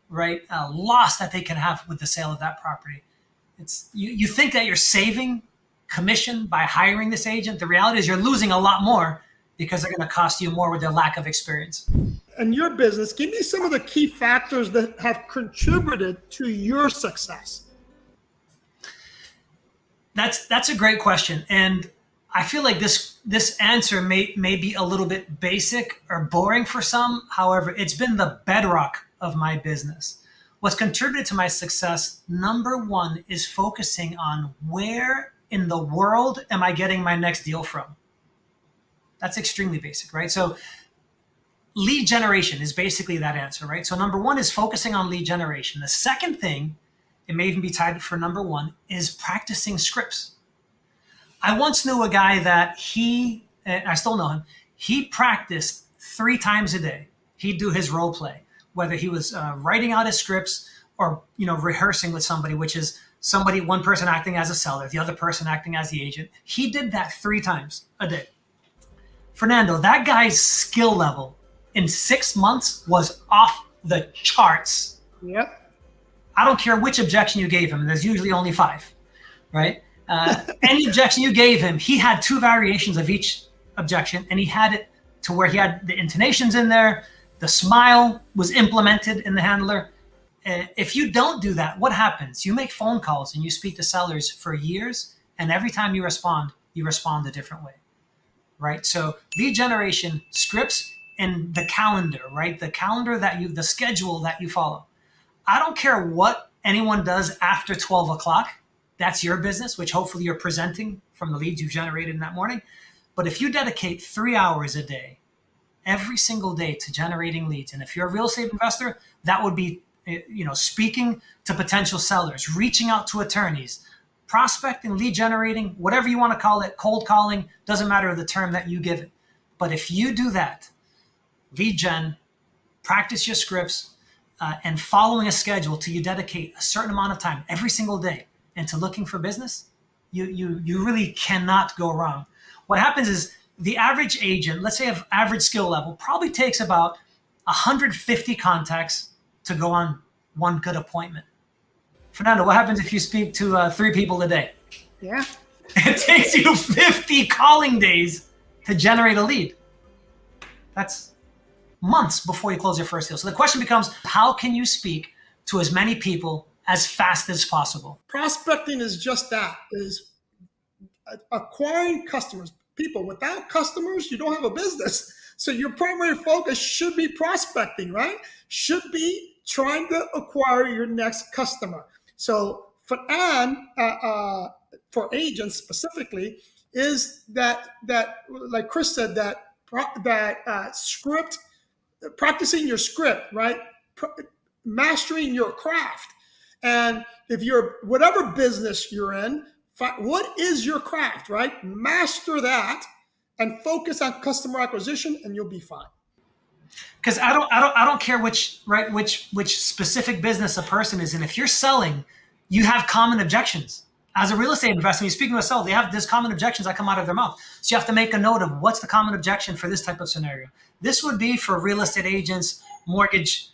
Speaker 2: that they can have with the sale of that property. It's you think that you're saving commission by hiring this agent. The reality is you're losing a lot more because they're going to cost you more with their lack of experience.
Speaker 1: In your business, give me some of the key factors that have contributed to your success.
Speaker 2: That's a great question. And I feel like this answer may be a little bit basic or boring for some. However, it's been the bedrock of my business. What's contributed to my success, number one, is focusing on where in the world am I getting my next deal from? That's extremely basic, right? So lead generation is basically that answer, right? So number one is focusing on lead generation. The second thing, it may even be tied for number one, is practicing scripts. I once knew a guy that I still know him, he practiced 3 times a day. He'd do his role play, whether he was writing out his scripts or rehearsing with somebody, which is one person acting as a seller, the other person acting as the agent. He did that 3 times a day. Fernando, that guy's skill level in 6 months was off the charts.
Speaker 1: Yep.
Speaker 2: I don't care which objection you gave him. There's usually only 5, right? Any objection you gave him, he had 2 variations of each objection, and he had it to where he had the intonations in there. The smile was implemented in the handler. If you don't do that, what happens? You make phone calls and you speak to sellers for years, and every time you respond a different way, right? So lead generation, scripts, and the calendar, right? The schedule that you follow. I don't care what anyone does after 12 o'clock. That's your business, which hopefully you're presenting from the leads you've generated in that morning. But if you dedicate 3 hours a day, every single day, to generating leads, and if you're a real estate investor, that would be speaking to potential sellers, reaching out to attorneys, prospecting, lead generating, whatever you want to call it, cold calling, doesn't matter the term that you give it. But if you do that, lead gen, practice your scripts, and following a schedule till you dedicate a certain amount of time every single day into looking for business, you really cannot go wrong. What happens is the average agent, let's say of average skill level, probably takes about 150 contacts to go on one good appointment. Fernando, what happens if you speak to 3 people a day?
Speaker 1: Yeah.
Speaker 2: It takes you 50 calling days to generate a lead. That's months before you close your first deal. So the question becomes, how can you speak to as many people as fast as possible?
Speaker 1: Prospecting is just that, is acquiring customers. People, without customers, you don't have a business. So your primary focus should be prospecting, right? Should be trying to acquire your next customer. So for agents specifically, is that like Chris said, that script, practicing your script, right? Mastering your craft. And if you're, whatever business you're in, what is your craft, right? Master that and focus on customer acquisition, and you'll be fine.
Speaker 2: Because I don't care which specific business a person is in. If you're selling, you have common objections. As a real estate investor, you're speaking to a seller, they have these common objections that come out of their mouth. So you have to make a note of what's the common objection for this type of scenario. This would be for real estate agents, mortgage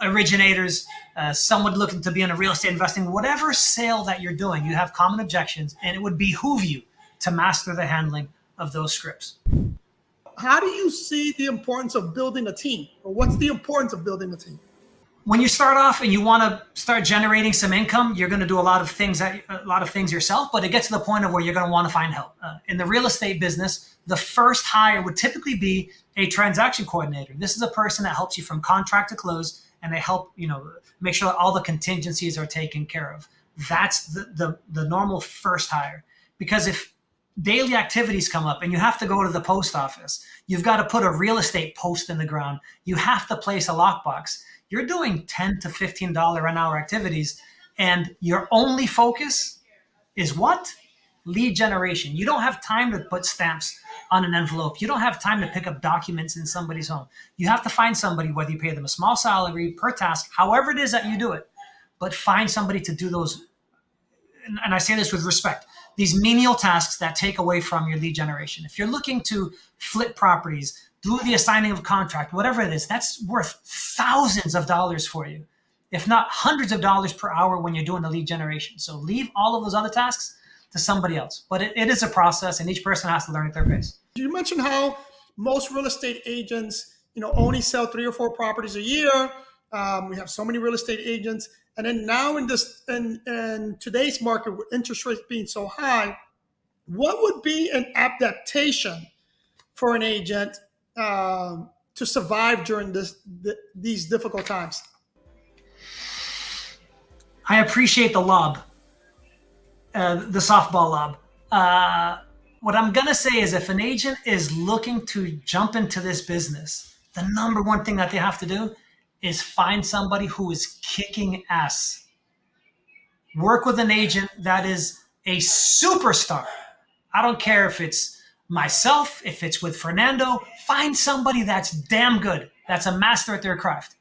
Speaker 2: originators, someone looking to be in a real estate investing, whatever sale that you're doing, you have common objections, and it would behoove you to master the handling of those scripts.
Speaker 1: How do you see the importance of building a team? Or what's the importance of building a team?
Speaker 2: when you start off and you want to start generating some income, you're going to do a lot of things yourself. But it gets to the point of where you're going to want to find help. In the real estate business, the first hire would typically be a transaction coordinator. This is a person that helps you from contract to close, and they help make sure that all the contingencies are taken care of. That's the normal first hire. Because if daily activities come up and you have to go to the post office, you've got to put a real estate post in the ground, you have to place a lockbox, you're doing $10 to $15 an hour activities, and your only focus is what? Lead generation. You don't have time to put stamps on an envelope. You don't have time to pick up documents in somebody's home. You have to find somebody, whether you pay them a small salary per task, however it is that you do it, but find somebody to do those. And I say this with respect, these menial tasks that take away from your lead generation. If you're looking to flip properties, do the assigning of contract, whatever it is, that's worth thousands of dollars for you, if not hundreds of dollars per hour when you're doing the lead generation. So leave all of those other tasks to somebody else. But it is a process, and each person has to learn at their pace.
Speaker 1: You mentioned how most real estate agents, only sell 3 or 4 properties a year. We have so many real estate agents. And then now in today's market, with interest rates being so high, what would be an adaptation for an agent to survive during these difficult times?
Speaker 2: I appreciate the lob, the softball lob. What I'm going to say is if an agent is looking to jump into this business, the number one thing that they have to do is find somebody who is kicking ass. Work with an agent that is a superstar. I don't care if it's myself, if it's with Fernando, find somebody that's damn good, that's a master at their craft,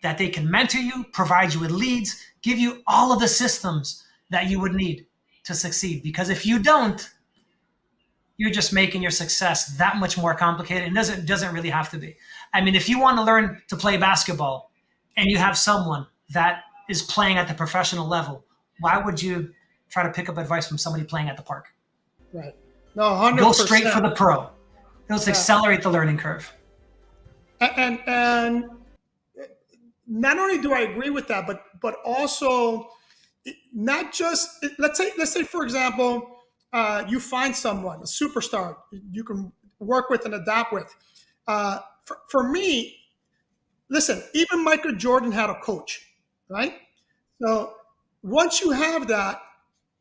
Speaker 2: that they can mentor you, provide you with leads, give you all of the systems that you would need to succeed. Because if you don't, you're just making your success that much more complicated. It doesn't really have to be. I mean, if you want to learn to play basketball and you have someone that is playing at the professional level, why would you try to pick up advice from somebody playing at the park?
Speaker 1: Right. No, 100%.
Speaker 2: Go straight for the pro. It'll accelerate the learning curve.
Speaker 1: And not only do I agree with that, but also not just, let's say for example, you find someone, a superstar you can work with and adapt with. For me, listen, even Michael Jordan had a coach, right? So once you have that,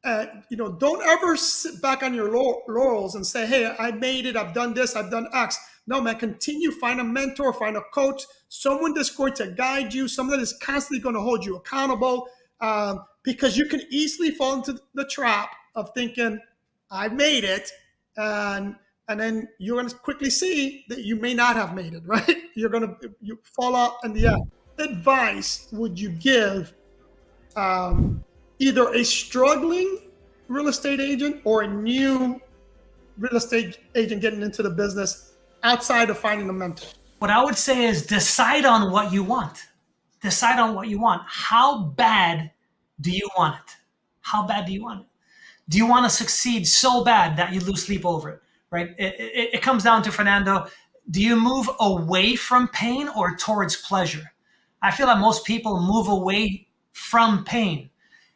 Speaker 1: don't ever sit back on your laurels and say, hey, I made it, I've done this, I've done X. No, man, continue, find a mentor, find a coach, someone that's going to guide you, someone that is constantly going to hold you accountable, because you can easily fall into the trap of thinking, I made it, and then you're going to quickly see that you may not have made it, right? You fall out in the end. What advice would you give either a struggling real estate agent or a new real estate agent getting into the business outside of finding a mentor?
Speaker 2: What I would say is decide on what you want. Decide on what you want. How bad do you want it? How bad do you want it? Do you want to succeed so bad that you lose sleep over it, right? It comes down to, Fernando, do you move away from pain or towards pleasure? I feel that most people move away from pain.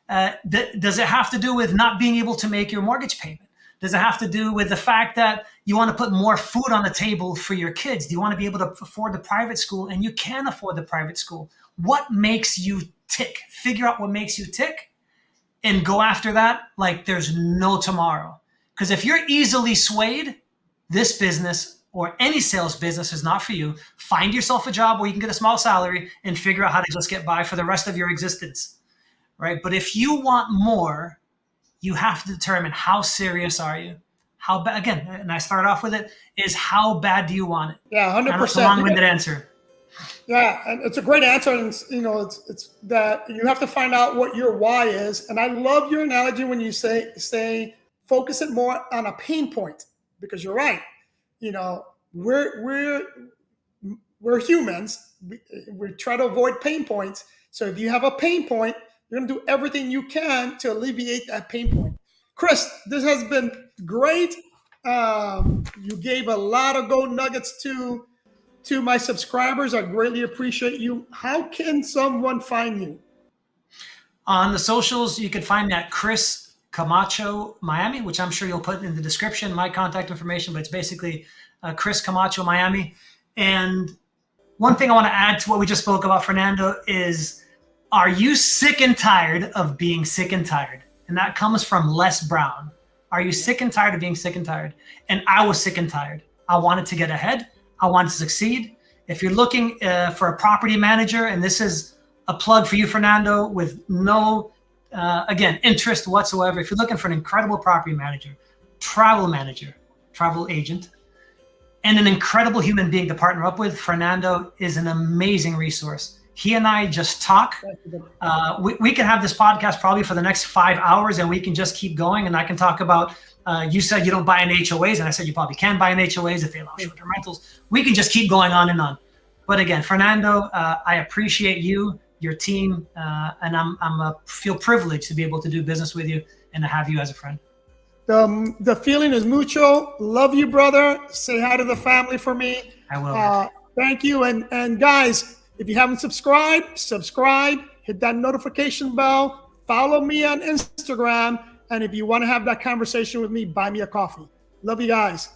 Speaker 2: Does it have to do with not being able to make your mortgage payment? Does it have to do with the fact that you want to put more food on the table for your kids? Do you want to be able to afford the private school and you can afford the private school? What makes you tick? Figure out what makes you tick and go after that like there's no tomorrow. Because if you're easily swayed, this business or any sales business is not for you. Find yourself a job where you can get a small salary and figure out how to just get by for the rest of your existence, right? But if you want more, you have to determine how serious are you? How bad, again, and I start off with it, is how bad do you want it?
Speaker 1: Yeah, 100%.
Speaker 2: That's a long-winded answer.
Speaker 1: Yeah, and it's a great answer, and it's that you have to find out what your why is. And I love your analogy when you say focus it more on a pain point, because you're right. We're humans. We try to avoid pain points. So if you have a pain point, you're going to do everything you can to alleviate that pain point. Chris, this has been great. You gave a lot of gold nuggets to To my subscribers, I greatly appreciate you. How can someone find you?
Speaker 2: On the socials, you can find me at Chris Camacho Miami, which I'm sure you'll put in the description, my contact information, but it's basically Chris Camacho Miami. And one thing I want to add to what we just spoke about, Fernando, is are you sick and tired of being sick and tired? And that comes from Les Brown. Are you sick and tired of being sick and tired? And I was sick and tired. I wanted to get ahead. I wanted to succeed. If you're looking for a property manager, and this is a plug for you, Fernando, with no, again, interest whatsoever. If you're looking for an incredible property manager, travel agent, and an incredible human being to partner up with, Fernando is an amazing resource. He and I just talk. We can have this podcast probably for the next 5 hours, and we can just keep going. And I can talk about, you said you don't buy in HOAs, and I said you probably can buy in HOAs if they allow short-term rentals. We can just keep going on and on. But again, Fernando, I appreciate you, your team, and I'm feel privileged to be able to do business with you and to have you as a friend.
Speaker 1: The feeling is mutual. Love you, brother. Say hi to the family for me.
Speaker 2: I will.
Speaker 1: Thank you. And guys, if you haven't subscribed, subscribe, hit that notification bell, follow me on Instagram. And if you want to have that conversation with me, buy me a coffee. Love you guys.